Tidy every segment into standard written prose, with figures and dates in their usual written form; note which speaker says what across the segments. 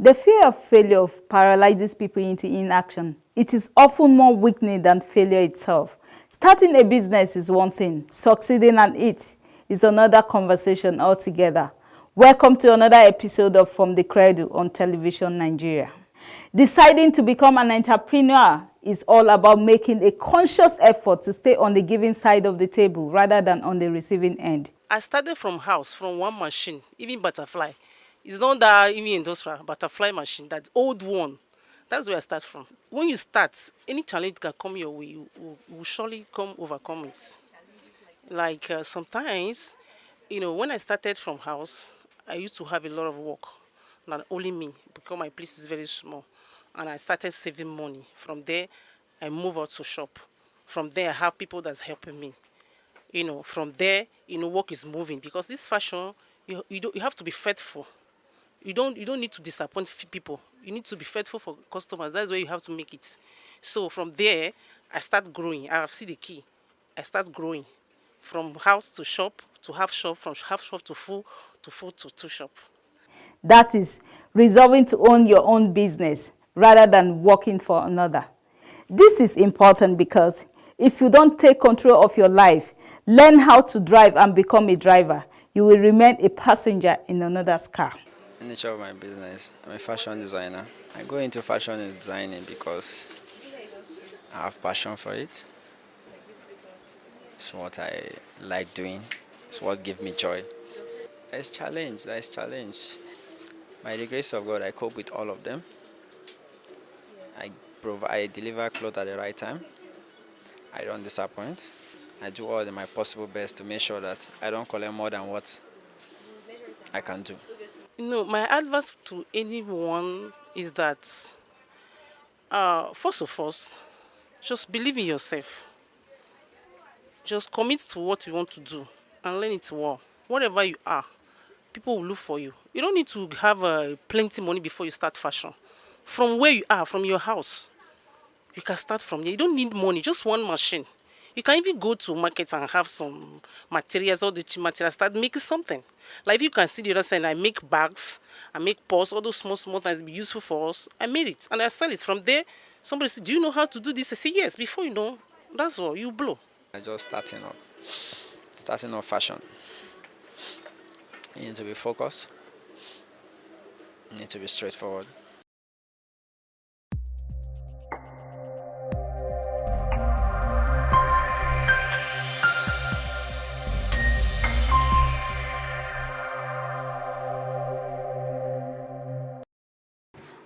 Speaker 1: The fear of failure paralyzes people into inaction. It is often more weakening than failure itself. Starting a business is one thing, succeeding at it is another conversation altogether. Welcome to another episode of From the Cradle on Television Nigeria. Deciding to become an entrepreneur is all about making a conscious effort to stay on the giving side of the table rather than on the receiving end.
Speaker 2: I started from house, from one machine, even butterfly. It's not that even industrial, butterfly machine, that old one. That's where I start from. When you start, any challenge can come your way, you will surely overcome it. Like sometimes, when I started from house, I used to have a lot of work, not only me, because my place is very small. And I started saving money. From there, I move out to shop. From there, I have people that's helping me. From there, work is moving because this fashion, you have to be faithful. You don't need to disappoint people. You need to be faithful for customers. That's where you have to make it. So from there, I start growing. I have seen the key. I start growing from house to shop to half shop, from half shop to full to two shop.
Speaker 1: That is, resolving to own your own business rather than working for another. This is important because if you don't take control of your life, learn how to drive and become a driver, you will remain a passenger in another's car.
Speaker 3: The nature of my business, I'm a fashion designer. I go into fashion designing because I have passion for it. It's what I like doing. It's what gives me joy. There's challenge. By the grace of God, I cope with all of them. I deliver clothes at the right time. I don't disappoint. I do all my possible best to make sure that I don't collect more than what I can do.
Speaker 2: My advice to anyone is that, first of all, just believe in yourself. Just commit to what you want to do and learn it well. Whatever you are, people will look for you. You don't need to have plenty money before you start fashion. From where you are, from your house, you can start from there. You don't need money, just one machine. You can even go to market and have some materials, all the cheap materials, start making something. Like if you can see the other side, I make bags, I make pots, all those small things be useful for us. I made it and I sell it. From there, somebody said, do you know how to do this? I say, yes. Before you know, that's all, you blow.
Speaker 3: I just starting off fashion. You need to be focused. You need to be straightforward.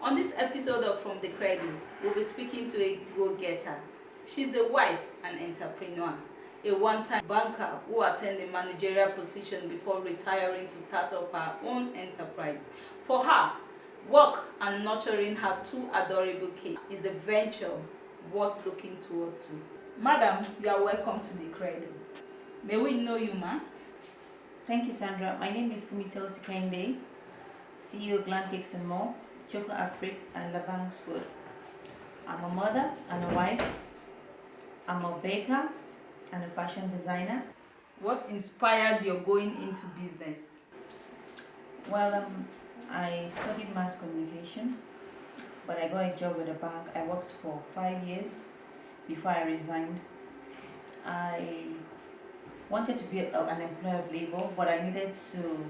Speaker 1: On this episode of From the Cradle, we'll be speaking to a go-getter. She's a wife and entrepreneur, a one-time banker who attained a managerial position before retiring to start up her own enterprise. For her, work and nurturing her two adorable kids is a venture worth looking toward to. Madam, you are welcome to the Cradle. May we know you, ma?
Speaker 4: Thank you, Sandra. My name is Fumito Sikende, CEO Glam Cakes and More, Choco Afrique, and Labang's Food. I'm a mother and a wife. I'm a baker and a fashion designer.
Speaker 1: What inspired your going into business?
Speaker 4: Well, I studied mass communication, but I got a job with a bank. I worked for 5 years before I resigned. I wanted to be an employee of labor, but I needed to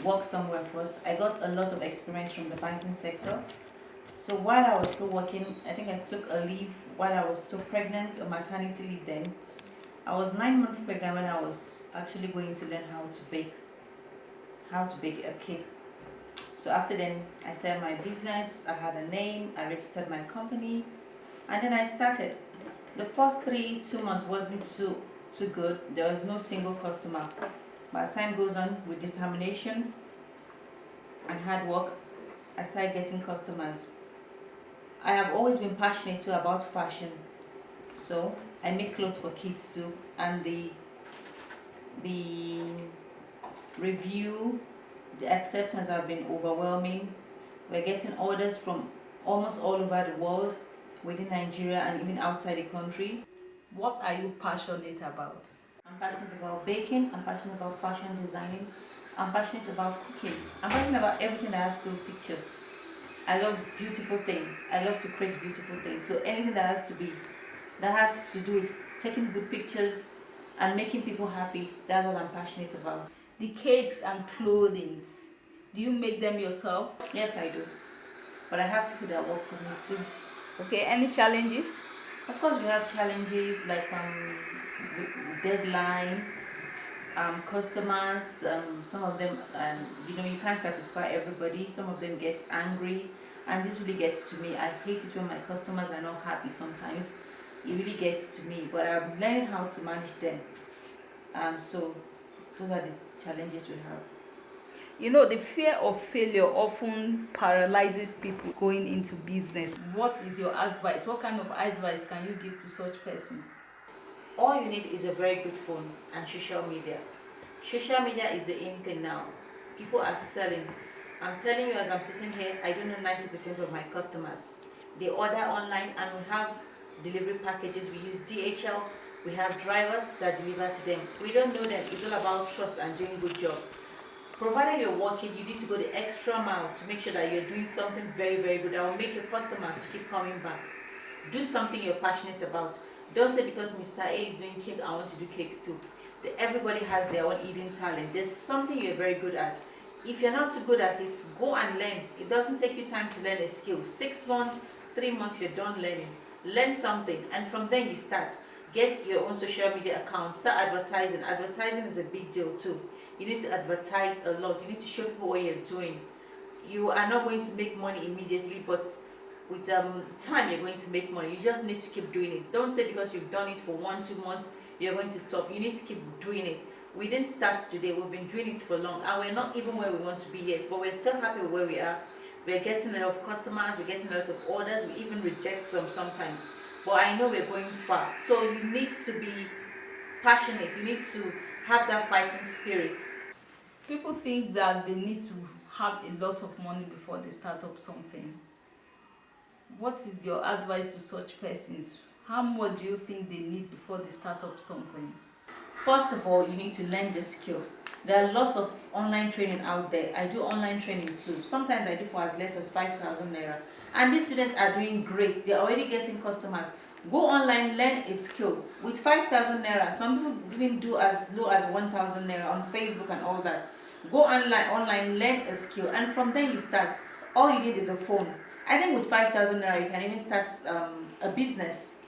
Speaker 4: work somewhere first. I got a lot of experience from the banking sector. So while I was still working, I think I took a leave while I was still pregnant, a maternity leave then. I was 9 months pregnant when I was actually going to learn how to bake a cake. So after then, I started my business. I had a name, I registered my company, and then I started. The first 2 months wasn't too good. There was no single customer. But as time goes on, with determination and hard work, I started getting customers. I have always been passionate too about fashion, so I make clothes for kids too, and the review, the acceptance have been overwhelming. We're getting orders from almost all over the world. within Nigeria and even outside the country.
Speaker 1: What are you passionate about?
Speaker 4: I'm passionate about baking, I'm passionate about fashion designing, I'm passionate about cooking, I'm passionate about everything that has to do with pictures. I love beautiful things. I love to create beautiful things. So anything that has to do with taking good pictures and making people happy, that's what I'm passionate about.
Speaker 1: The cakes and clothing, do you make them yourself?
Speaker 4: Yes, I do. But I have people that work for me too.
Speaker 1: Okay, any challenges?
Speaker 4: Of course, we have challenges like deadline, customers. Some of them, you can't satisfy everybody. Some of them get angry, and this really gets to me. I hate it when my customers are not happy. Sometimes it really gets to me, but I'm learning how to manage them. So those are the challenges we have.
Speaker 1: You know, the fear of failure often paralyzes people going into business. What is your advice? What kind of advice can you give to such persons?
Speaker 4: All you need is a very good phone and social media. Social media is the in thing now. People are selling. I'm telling you, as I'm sitting here, I don't know 90% of my customers. They order online, and we have delivery packages. We use DHL. We have drivers that deliver to them. We don't know them. It's all about trust and doing a good job. Provided you're working, you need to go the extra mile to make sure that you're doing something very, very good that will make your customers to keep coming back. Do something you're passionate about. Don't say because Mr. A is doing cake, I want to do cakes too. Everybody has their own eating talent. There's something you're very good at. If you're not too good at it, go and learn. It doesn't take you time to learn a skill. 6 months, 3 months, you're done learning. Learn something, and from then you start. Get your own social media account. Start advertising. Advertising is a big deal too. You need to advertise a lot. You need to show people what you're doing. You are not going to make money immediately, but with time you're going to make money. You just need to keep doing it. Don't say because you've done it for 1-2 months you're going to stop. You need to keep doing it. We didn't start today. We've been doing it for long, and we're not even where we want to be yet, but we're still happy with where we are. We're getting a lot of customers, we're getting a lot of orders, we even reject some sometimes, but I know we're going far. So you need to be passionate. You need to have that fighting spirit.
Speaker 1: People think that they need to have a lot of money before they start up something. What is your advice to such persons? How much do you think they need before they start up something?
Speaker 4: First of all, you need to learn the skill. There are lots of online training out there. I do online training too. Sometimes I do for as less as 5,000 naira. And these students are doing great. They're already getting customers. Go online, learn a skill. With 5,000 naira, some people even do as low as 1,000 naira on Facebook and all that. Go online, learn a skill, and from there you start. All you need is a phone. I think with 5,000 naira, you can even start a business.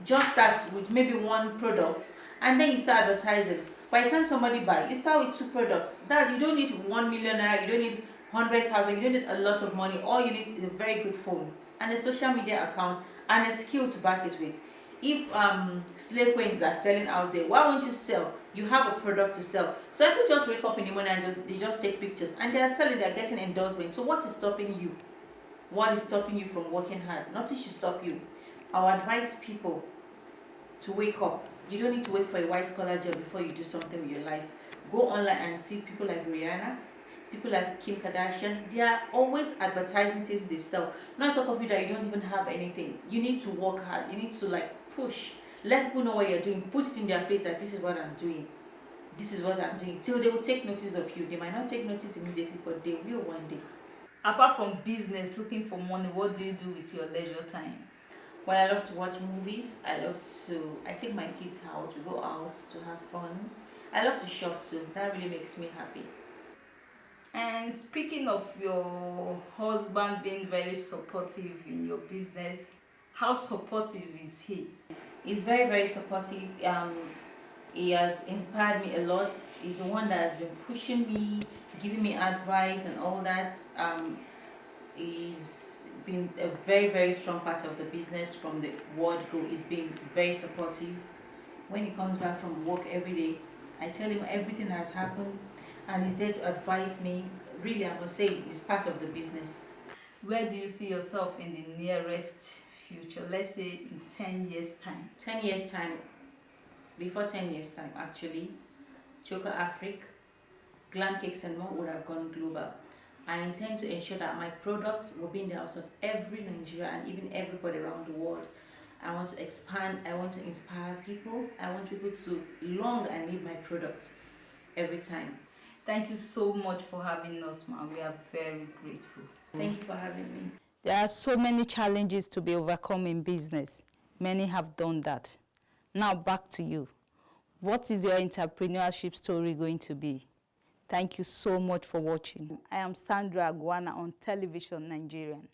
Speaker 4: Just start with maybe one product, and then you start advertising. By the time somebody buys, you start with 2 products. That you don't need 1 million naira, you don't need 100,000, you don't need a lot of money. All you need is a very good phone and a social media account and a skill to back it with. If slave queens are selling out there, why won't you sell? You have a product to sell. So people just wake up in the morning and they just take pictures, and they are selling, they are getting endorsements. So what is stopping you? What is stopping you from working hard? Nothing should stop you. I would advise people to wake up. You don't need to wait for a white collar job before you do something with your life. Go online and see people like Rihanna, people like Kim Kardashian. They are always advertising things they sell. Not talk of you that you don't even have anything. You need to work hard. You need to push. Let people know what you're doing. Put it in their face that this is what I'm doing. This is what I'm doing. Till they will take notice of you. They might not take notice immediately, but they will one day.
Speaker 1: Apart from business, looking for money, what do you do with your leisure time?
Speaker 4: Well, I love to watch movies. I take my kids out. We go out to have fun. I love to shop too. That really makes me happy.
Speaker 1: And speaking of your husband being very supportive in your business, how supportive is he?
Speaker 4: He's very, very supportive. He has inspired me a lot. He's the one that has been pushing me, giving me advice and all that. He's been a very, very strong part of the business from the word go. He's been very supportive. When he comes back from work every day, I tell him everything that has happened, and he's there to advise me. Really, I must say, he's part of the business.
Speaker 1: Where do you see yourself in the nearest future? Let's say in 10 years' time.
Speaker 4: 10 years' time, before 10 years' time, actually, Choco Africa, Glam Cakes and more would have gone global. I intend to ensure that my products will be in the house of every Nigerian and even everybody around the world. I want to expand, I want to inspire people, I want people to long and need my products every time.
Speaker 1: Thank you so much for having us, ma'am. We are very grateful.
Speaker 4: Thank you for having me.
Speaker 1: There are so many challenges to be overcome in business. Many have done that. Now back to you. What is your entrepreneurship story going to be? Thank you so much for watching. I am Sandra Aguana on Television Nigerian.